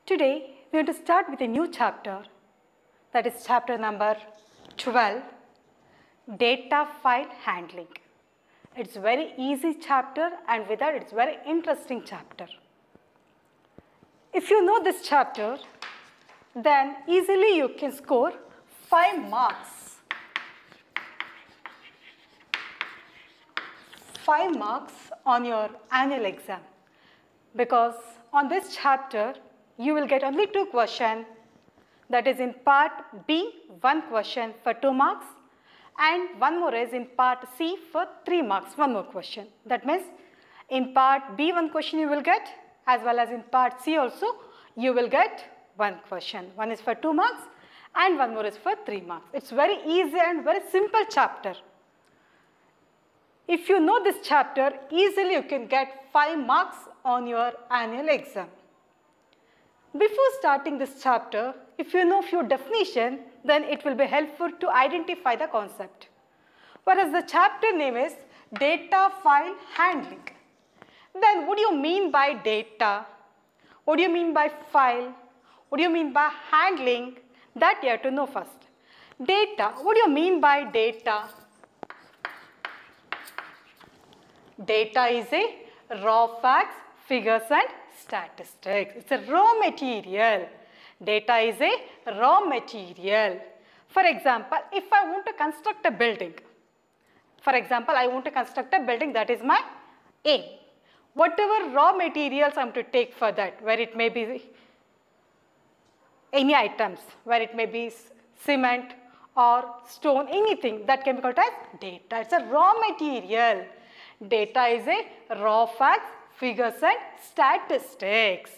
Today, we are going to start with a new chapter, that is chapter number 12, Data File Handling. It's a very easy chapter, and with that it's a very interesting chapter. If you know this chapter, then easily you can score 5 marks. 5 marks on your annual exam, because on this chapter you will get only 2 questions, that is in part B 1 question for 2 marks and one more is in part C for 3 marks, 1 more question. That means in part B 1 question you will get, as well as in part C also you will get 1 question. One is for 2 marks and one more is for 3 marks. It's very easy and very simple chapter. If you know this chapter, easily you can get 5 marks on your annual exam. Before starting this chapter, if you know few definition, then it will be helpful to identify the concept. Whereas the chapter name is Data File Handling. Then what do you mean by data? What do you mean by file? What do you mean by handling? That you have to know first. Data, what do you mean by data? Data is a raw facts, figures and statistics. It's a raw material. Data is a raw material. For example, if I want to construct a building, that is my aim. Whatever raw materials I am to take for that, where it may be any items, where it may be cement or stone, anything, that can be called as data. It's a raw material. Data is a raw facts, figures and statistics.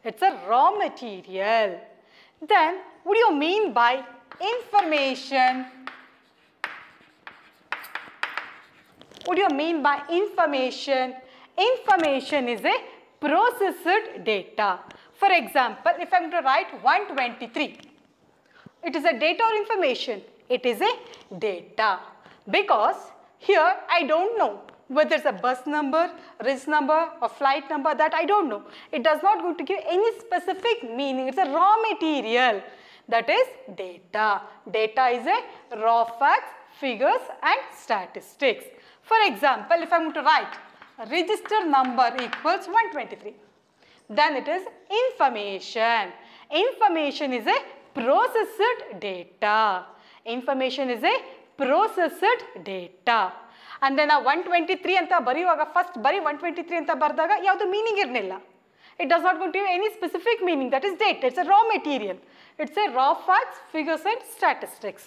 It's a raw material. Then, what do you mean by information? What do you mean by information? Information is a processed data. For example, if I am to write 123, it is a data or information? It is a data, because here I don't know whether it's a bus number, register number or flight number, that I don't know. It does not going to give any specific meaning. It's a raw material. That is data. Data is a raw facts, figures and statistics. For example, if I am to write register number equals 123, then it is information. Information is a processed data. Information is a processed data. And then 123 anta ಬರೆಯುವಾಗ first ಬರಿ 123 ಅಂತ ಬರೆದಾಗ ಯಾವುದು meaning ಇರಲಿಲ್ಲ. It does not give any specific meaning. That is data. It's a raw material. It's a raw facts, figures and statistics.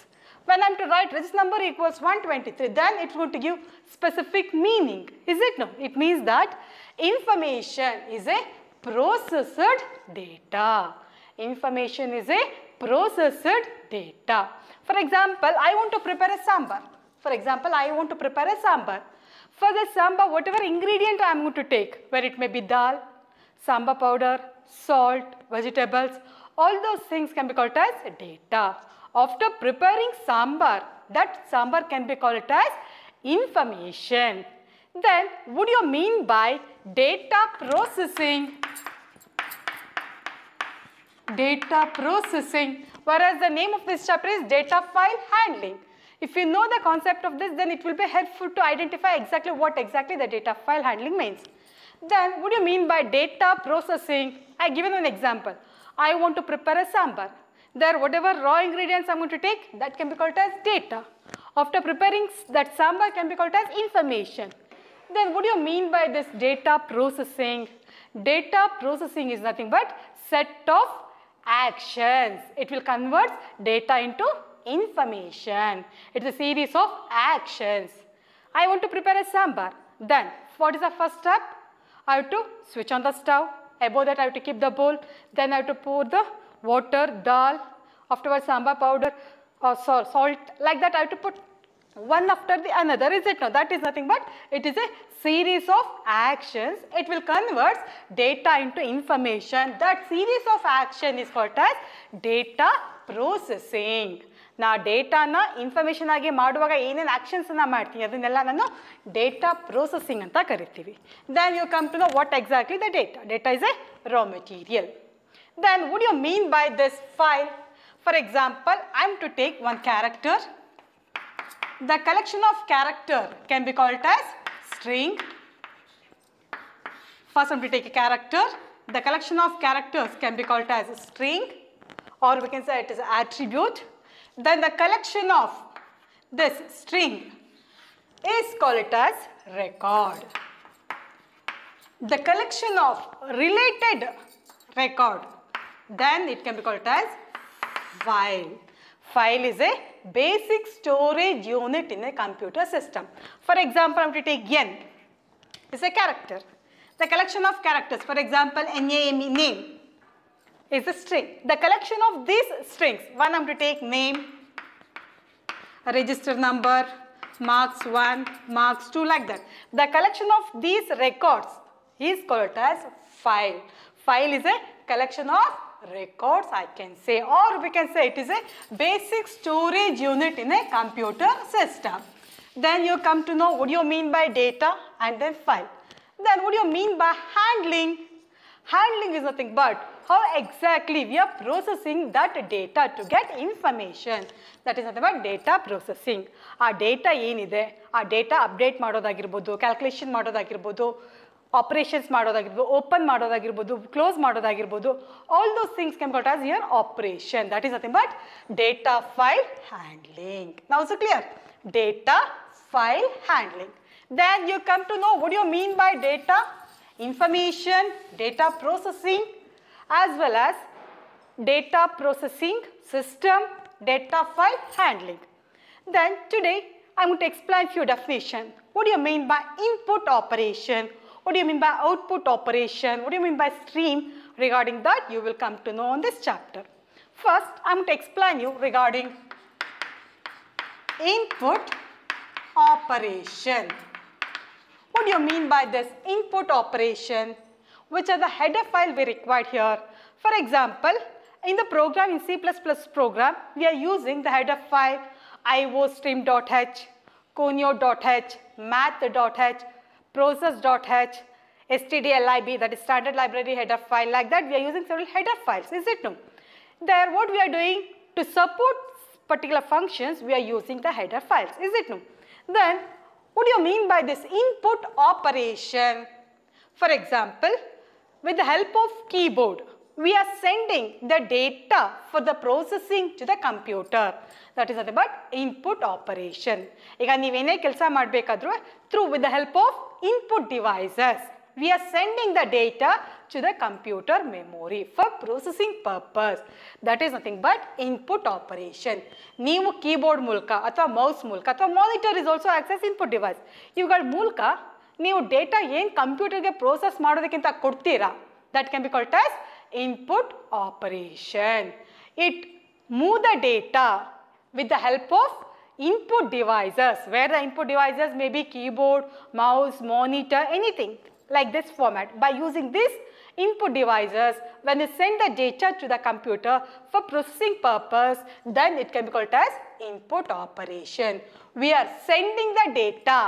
When I am to write register number equals 123, then it's going to give specific meaning. Is it? No. It means that information is a processed data. Information is a processed data. For example, I want to prepare a sambar. For the sambar, whatever ingredient I am going to take, where it may be dal, sambar powder, salt, vegetables, all those things can be called as data. After preparing sambar, that sambar can be called as information. Then, what do you mean by data processing? Data processing, whereas the name of this chapter is Data File Handling. If you know the concept of this, then it will be helpful to identify exactly what exactly the data file handling means. Then, what do you mean by data processing? I have given an example. I want to prepare a sambar. There, whatever raw ingredients I am going to take, that can be called as data. After preparing that sambar can be called as information. Then, what do you mean by this data processing? Data processing is nothing but set of actions. It will convert data into information. It is a series of actions. I want to prepare a sambar. Then, what is the first step? I have to switch on the stove. Above that, I have to keep the bowl. Then, I have to pour the water, dal, afterwards sambar powder or salt. Like that, I have to put one after the another. Is it? No, that is nothing but it is a series of actions. It will convert data into information. That series of action is called as data processing. ನಾ ಡೇಟಾನ information ಆಗಿ ಮಾಡುವಾಗ ಏನೇನು ಆ್ಯಕ್ಷನ್ಸನ್ನು ಮಾಡ್ತೀನಿ ಅದನ್ನೆಲ್ಲ ನಾನು data processing ಅಂತ ಕರಿತೀವಿ. Then you come to know what exactly the data. Data is a raw material. Then what do you mean by this file? For example, I am to take one character. The collection of character can be called as string. First I am to take a character. The collection of characters can be called as a string, or we can say it is an attribute. Then the collection of this string is called as record. The collection of related record, then it can be called as file. File is a basic storage unit in a computer system. For example, I am to take n is a character. The collection of characters, for example, NAME, name, is a string. The collection of these strings, one I am to take name, register number, marks 1, marks 2, like that. The collection of these records is called as file. File is a collection of records, I can say, or we can say it is a basic storage unit in a computer system. Then you come to know what do you mean by data and then file. Then what do you mean by handling? Handling is nothing but how exactly we are processing that data to get information. That is nothing but data processing. Our data ಏನಿದೆ, our data update ಮಾಡೋದಾಗಿರ್ಬೋದು, calculation ಮಾಡೋದಾಗಿರ್ಬೋದು, operations ಮಾಡೋದಾಗಿರ್ಬೋದು, open ಮಾಡೋದಾಗಿರ್ಬೋದು, close ಮಾಡೋದಾಗಿರ್ಬೋದು, all those things can be called as here operation. That is nothing but data file handling. Now is it clear? Data file handling. Then you come to know what do you mean by data, information, data processing, as well as data processing system, data file handling. Then today I am going to explain few definitions. What do you mean by input operation? What do you mean by output operation? What do you mean by stream? Regarding that you will come to know in this chapter. First I am going to explain you regarding input operation. What do you mean by this input operation? Which are the header file we required here? For example, in the program, in C++ program, we are using the header file iostream.h, conio.h, math.h, process.h, stdlib, that is standard library header file. Like that we are using several header files, is it no? There what we are doing to support particular functions, we are using the header files, is it no? Then what do you mean by this input operation? For example, with the help of keyboard, we are sending the data for the processing to the computer. That is nothing but input operation. Ega neevene kelsa madbekadru through with the help of input devices, we are sending the data to the computer memory for processing purpose. That is nothing but input operation. Neevu keyboard mulka ಅಥವಾ mouse mulka ಅಥವಾ monitor is also access input device. ಇವುಗಳ ಮೂಲಕ ನೀವು data ಏನು ಕಂಪ್ಯೂಟರ್ಗೆ process ಮಾಡೋದಕ್ಕಿಂತ ಕೊಡ್ತೀರಾ, that can be called as input operation. It move the data with the help of input devices, where the input devices may be keyboard, mouse, monitor, anything like this format. By using these input devices, when you send the data to the computer for processing purpose, then it can be called as input operation. We are sending the data.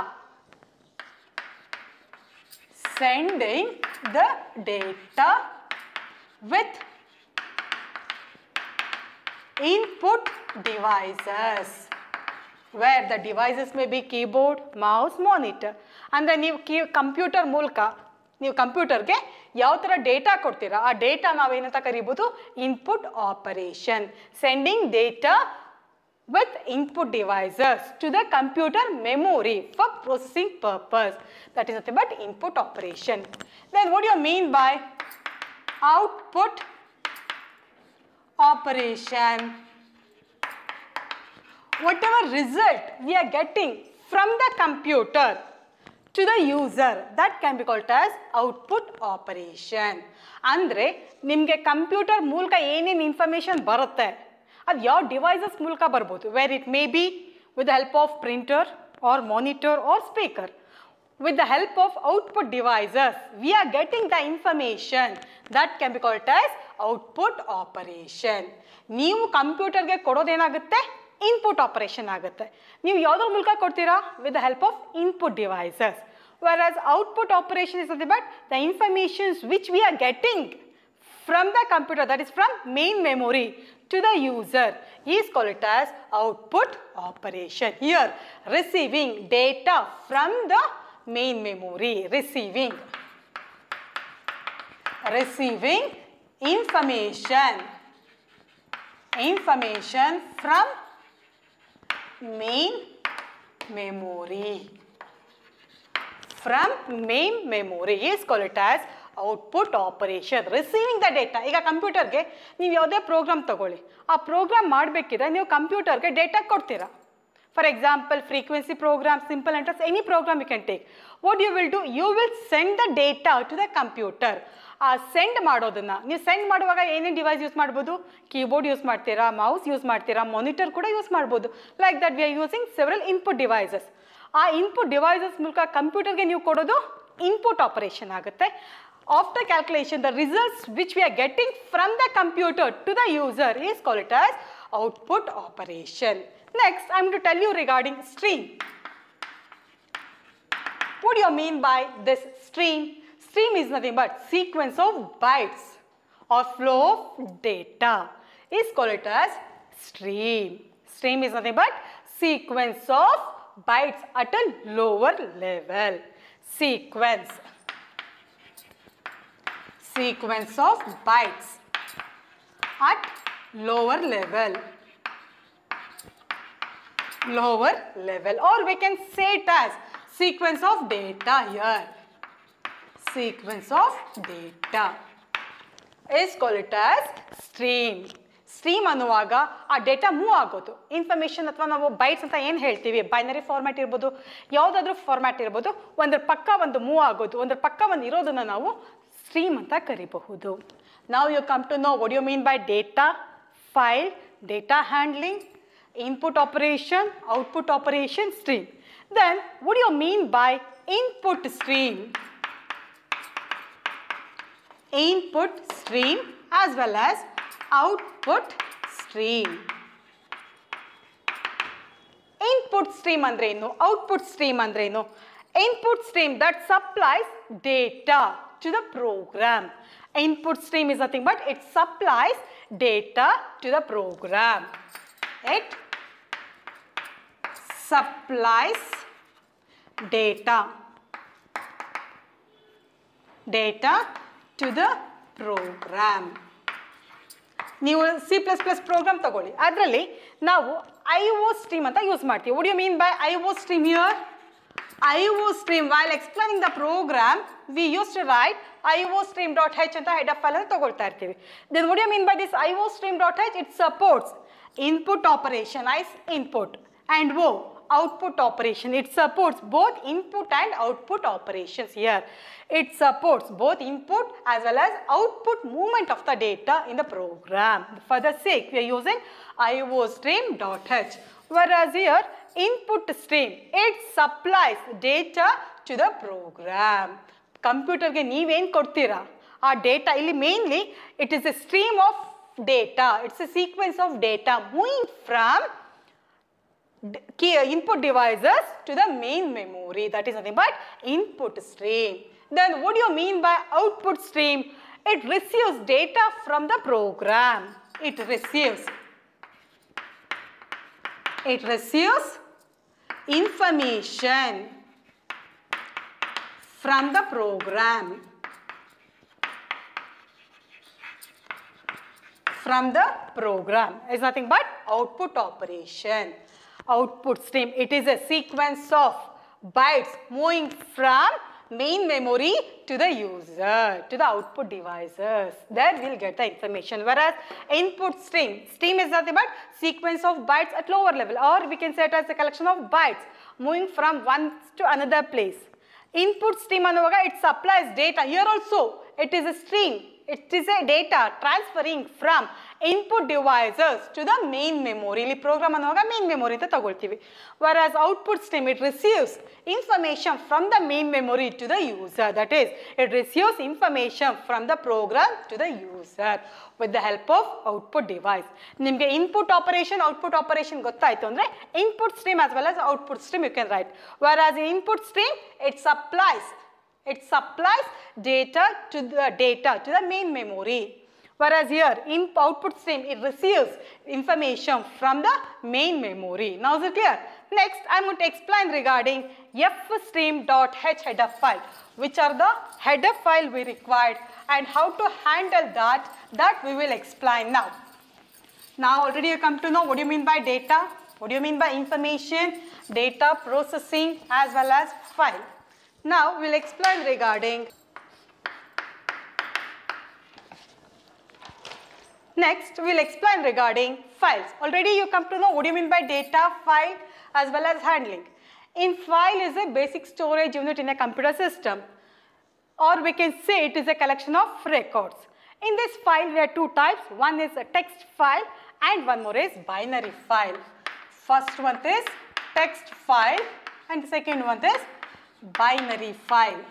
Sending the data with input devices, where the devices may be keyboard, mouse, monitor. And then you computer ಮೂಲಕ ನೀವು ಕಂಪ್ಯೂಟರ್ಗೆ ಯಾವ ಥರ data ಕೊಡ್ತೀರಾ, ಆ data ನಾವೇನಂತ ಕರಿಬೋದು input operation. Sending data with input devices to the computer memory for processing purpose. That is nothing but input operation. Then what do you mean by output operation? Whatever result we are getting from the computer to the user, that can be called as output operation. ಅಂದ್ರೆ ನಿಮಗೆ computer ಮೂಲಕ ಏನೇನು information ಬರುತ್ತೆ ಅದು ಯಾವ devices ಮೂಲಕ ಬರ್ಬೋದು, where it may be with the help of printer or monitor or speaker. With the help of output devices, we are getting the information that can be called as output operation. ನೀವು ಕಂಪ್ಯೂಟರ್ಗೆ ಕೊಡೋದೇನಾಗುತ್ತೆ input operation ಆಗುತ್ತೆ. ನೀವು ಯಾವುದ್ರ ಮೂಲಕ ಕೊಡ್ತೀರಾ with the help of input devices. Whereas output operation is nothing but the informations which we are getting from the computer, that is from main memory to the user, is called it as output operation. Here, receiving data from the main memory, receiving information from main memory. From main memory is called it as output operation. Receiving the data. ಈಗ ಕಂಪ್ಯೂಟರ್ಗೆ ನೀವು ಯಾವುದೇ program ತಗೊಳ್ಳಿ, ಆ program ಮಾಡಬೇಕಿದ್ರೆ ನೀವು ಕಂಪ್ಯೂಟರ್ಗೆ data ಕೊಡ್ತೀರಾ. For example frequency program, simple interest, any program you can take. What you will do, you will send the data to the computer. ಆ ಸೆಂಡ್ ಮಾಡೋದನ್ನ ನೀವು ಸೆಂಡ್ ಮಾಡುವಾಗ ಏನೇನು ಡಿವೈಸ್ ಯೂಸ್ ಮಾಡ್ಬೋದು, ಕೀಬೋರ್ಡ್ ಯೂಸ್ ಮಾಡ್ತೀರಾ, ಮೌಸ್ ಯೂಸ್ ಮಾಡ್ತೀರಾ, monitor ಕೂಡ use ಮಾಡ್ಬೋದು. Like that we are using several input devices. ಆ ಇನ್ಪುಟ್ ಡಿವೈಸಸ್ ಮೂಲಕ ಕಂಪ್ಯೂಟರ್ಗೆ ನೀವು ಕೊಡೋದು ಇನ್ಪುಟ್ ಆಪರೇಷನ್ ಆಗುತ್ತೆ. After calculation, the results which we are getting from the computer to the user is called it as output operation. Next, I am going to tell you regarding stream. What do you mean by this stream? Stream is nothing but sequence of bytes or flow of data is called it as stream. Stream is nothing but sequence of bytes at a lower level. Sequence of bytes at lower level, or we can say it as sequence of data. Here, sequence of data is called it as stream. Stream ಅನ್ನುವಾಗ ಆ data move ಆಗೋದು, information ಅಥವಾ ನಾವು bites ಅಂತ ಏನು ಹೇಳ್ತೀವಿ, binary format ಇರ್ಬೋದು, ಯಾವುದಾದ್ರೂ ಫಾರ್ಮ್ಯಾಟ್ ಇರ್ಬೋದು, ಒಂದ್ರ ಪಕ್ಕ ಒಂದು ಮೂವ್ ಆಗೋದು, ಒಂದ್ರ ಪಕ್ಕ ಒಂದು ಇರೋದನ್ನು ನಾವು ಸ್ಟ್ರೀಮ್ ಅಂತ ಕರಿಬಹುದು. ನಾವು you come to know what you mean by data, file, data handling, input operation, output operation, stream. Then what you mean by input stream? Input stream as well as output stream. Input stream andre enu, output stream andre enu. Input stream that supplies data to the program. Input stream is nothing but it supplies data to the program. It supplies data to the program. ನೀವು C++ program ತಗೊಳ್ಳಿ, ಅದರಲ್ಲಿ ನಾವು IO stream ಅಂತ use ಮಾಡ್ತೀವಿ. What do you mean by IO stream here? IO stream, while explaining the program, we used to write IO stream.h ಅಂತ header file ಅನ್ನು ತಗೊಳ್ತಾ ಇರ್ತೀವಿ. Then what do you mean by this IO stream.h? It supports input operation as input and output operation. It supports both input and output operations here. It supports both input as well as output movement of the data in the program. For the sake, we are using iostream.h. Whereas here, input stream, it supplies data to the program. Computer ge neevu ಏನು ಕೊಡ್ತೀರಾ ಆ data ಇಲ್ಲಿ mainly it is a stream of data. It's a sequence of data moving from input devices to the main memory. That is nothing but input stream. Then what do you mean by output stream? It receives data from the program. It receives information from the program. Is nothing but output operation. Output stream, it is a sequence of bytes moving from main memory to the user, to the output devices. There we'll get the information. Whereas input stream is nothing but sequence of bytes at lower level, or we can say it as a collection of bytes moving from one to another place. Input stream anuvaga it supplies data. Here also it is a stream. It is a data transferring from input devices to the main memory. ಇಲ್ಲಿ program ಅನ್ನುವಾಗ main memory ಅಂತ ತಗೊಳ್ತೀವಿ. Whereas output stream, it receives information from the main memory to the user. That is, it receives information from the program to the user with the help of output device. ನಿಮಗೆ input operation, output operation ಗೊತ್ತಾಯ್ತು ಅಂದ್ರೆ input stream as well as output stream you can write. Whereas in input stream, it supplies data to the main memory. Whereas here in output stream it receives information from the main memory. Now is it clear? Next I am going to explain regarding fstream.h header file, which are the header file we required and how to handle that we will explain now. Now already you come to know what do you mean by data, what do you mean by information, data processing as well as file. Now we will explain regarding. Next, we will explain regarding files. Already you come to know what do you mean by data, file as well as handling. In file is a basic storage unit in a computer system, or we can say it is a collection of records. In this file we have two types. One is a text file and one more is binary file. First one is text file and the second one is binary file.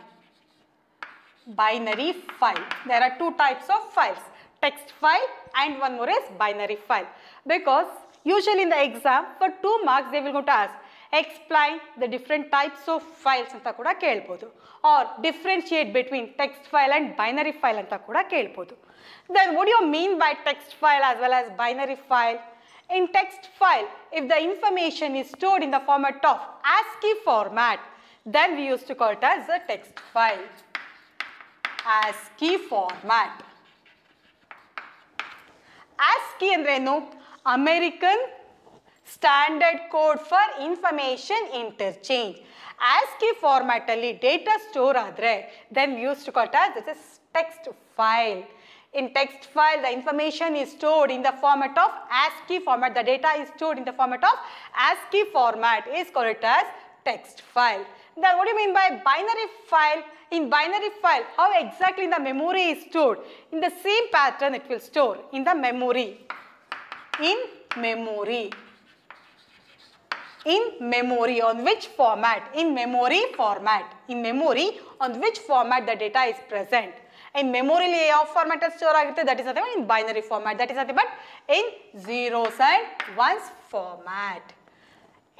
Binary file. There are two types of files. Text file and one more is binary file, because usually in the exam for 2 marks they will go to ask explain the different types of files anta kuda kelbodu, or differentiate between text file and binary file anta kuda kelbodu. Then what do you mean by text file as well as binary file? In text file, if the information is stored in the format of ASCII format, then we used to call it as a text file. ASCII format. ASCII ಅಂದ್ರೇನು? American Standard Code for Information Interchange. ASCII format ಅಲ್ಲಿ data store ಆದರೆ then we used to call it as this is text file. In text file the information is stored in the format of ASCII format. The data is stored in the format of ASCII format is called it as text file. Then what do you mean by binary file? In binary file, how exactly the memory is stored? In the same pattern it will store in the memory. In memory. In memory on which format? In memory format. In memory on which format the data is present. In memory layout format store agutte, that is nothing but in binary format. That is nothing but in zeros and ones format.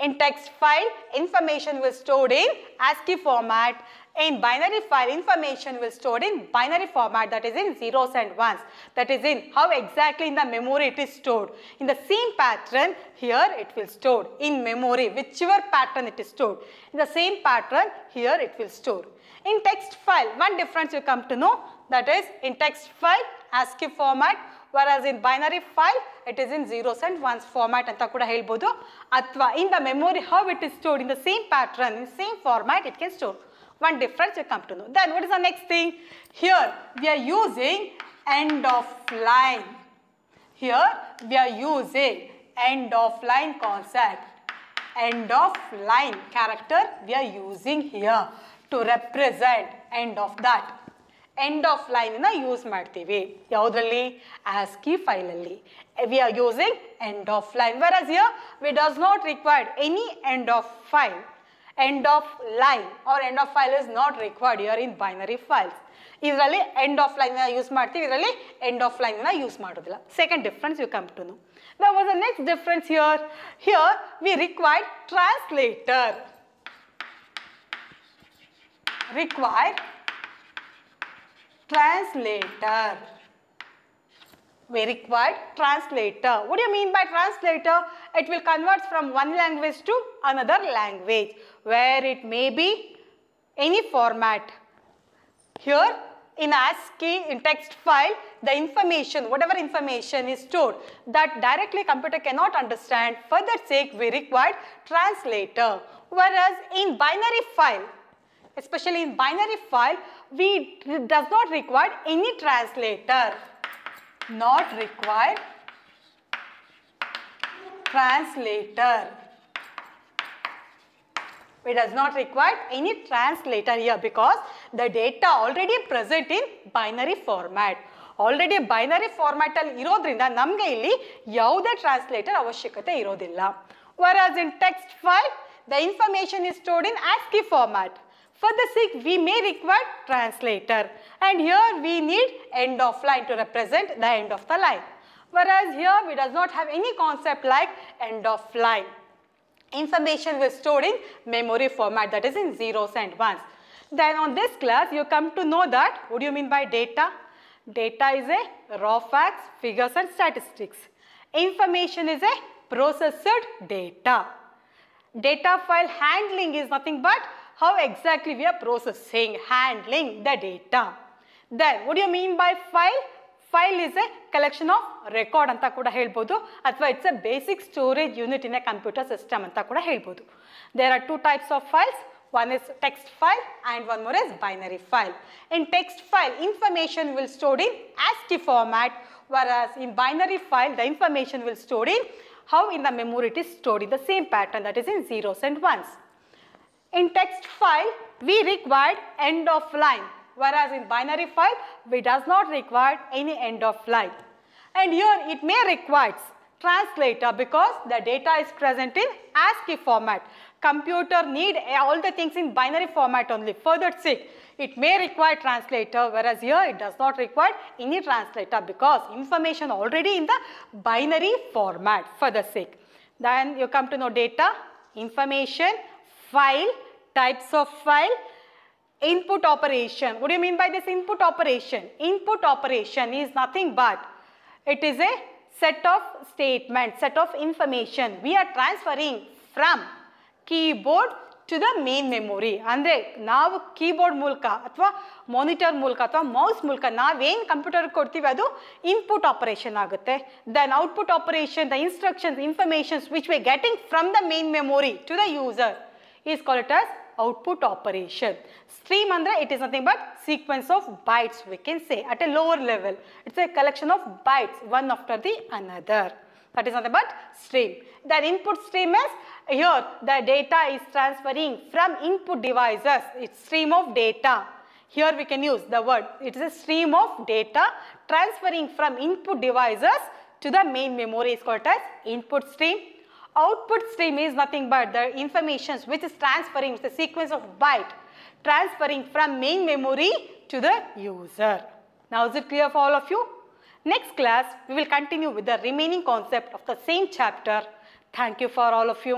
In text file, information will stored in ASCII format. In binary file, information will stored in binary format, that is in zeros and ones. That is in how exactly in the memory it is stored. In the same pattern, here it will stored in memory, whichever pattern it is stored. In the same pattern, here it will store. In text file, one difference you come to know, that is in text file, ASCII format, whereas in binary file, it is in zeros and ones format anta kuda helbodu. Athwa in the memory, how it is stored in the same pattern, in the same format it can store. One difference you come to know. Then what is the next thing? Here we are using end of line. Here we are using end of line concept. End of line character we are using here to represent end of that. End of line ina use ಮಾಡ್ತೀವಿ ಯಾವುದರಲ್ಲಿ ASCII file ಅಲ್ಲಿ we are using end of line, whereas here we does not require any end of file. End of line or end of file is not required here in binary files. ಇದರಲ್ಲಿ end of line ನ use ಮಾಡ್ತೀವಿ, ಇದರಲ್ಲಿ end of line ನ use ಮಾಡೋದಿಲ್ಲ. Second difference you come to know. There was a next difference here. Here we required translator. Require translator. We required translator. What do you mean by translator? It will convert from one language to another language, where it may be any format. Here in ASCII, in text file, the information, whatever information is stored, that directly computer cannot understand. For that sake, we required translator. Whereas in binary file, especially in binary file, we does not require any translator. Not required translator. We does not require any translator here because the data already present in binary format. Already binary format ಅಲ್ಲಿ ಇರೋದ್ರಿಂದ ನಮಗೆ ಇಲ್ಲಿ ಯಾವುದೇ translator ಅವಶ್ಯಕತೆ ಇರೋದಿಲ್ಲ. Whereas in text file, the information is stored in ASCII format. For the sake, we may require translator, and here we need end of line to represent the end of the line. Whereas here we does not have any concept like end of line. Information was stored in memory format, that is in zeros and ones. Then on this class you come to know that what do you mean by data. Data is a raw facts, figures and statistics. Information is a processed data. Data file handling is nothing but how exactly we are processing, handling the data. Then, what do you mean by file? File is a collection of record anta kuda helbodu, athwa it's a basic storage unit in a computer system anta kuda helbodu. There are two types of files. One is text file and one more is binary file. In text file, information will stored in ASCII format, whereas in binary file, the information will stored in how in the memory it is stored in the same pattern, that is in zeros and ones. In text file, we required end of line, whereas in binary file, we does not require any end of line. And here it may require translator because the data is present in ASCII format. Computer need all the things in binary format only. For that sake, it may require translator, whereas here it does not require any translator because information already in the binary format for the sake. Then you come to know data, information, file, types of file, input operation. What do you mean by this input operation? Input operation is nothing but it is a set of statements, set of information we are transferring from keyboard to the main memory. Andre ನಾವು keyboard ಮೂಲಕ ಅಥವಾ monitor ಮೂಲಕ ಅಥವಾ mouse ಮೂಲಕ ನಾವೇನು computer ಕೊಡ್ತೀವಿ ಅದು input operation ಆಗುತ್ತೆ. Then output operation, the instructions, informations which we are getting from the main memory to the user is called as output operation. Stream andre it is nothing but sequence of bytes, we can say at a lower level. It's a collection of bytes one after the another. That is nothing but stream. Then input stream is here the data is transferring from input devices. It's stream of data. Here we can use the word. It is a stream of data transferring from input devices to the main memory is called as input stream. Output stream is nothing but the information which is transferring, the sequence of byte transferring from main memory to the user. Now is it clear for all of you? Next class we will continue with the remaining concept of the same chapter. Thank you for all of you.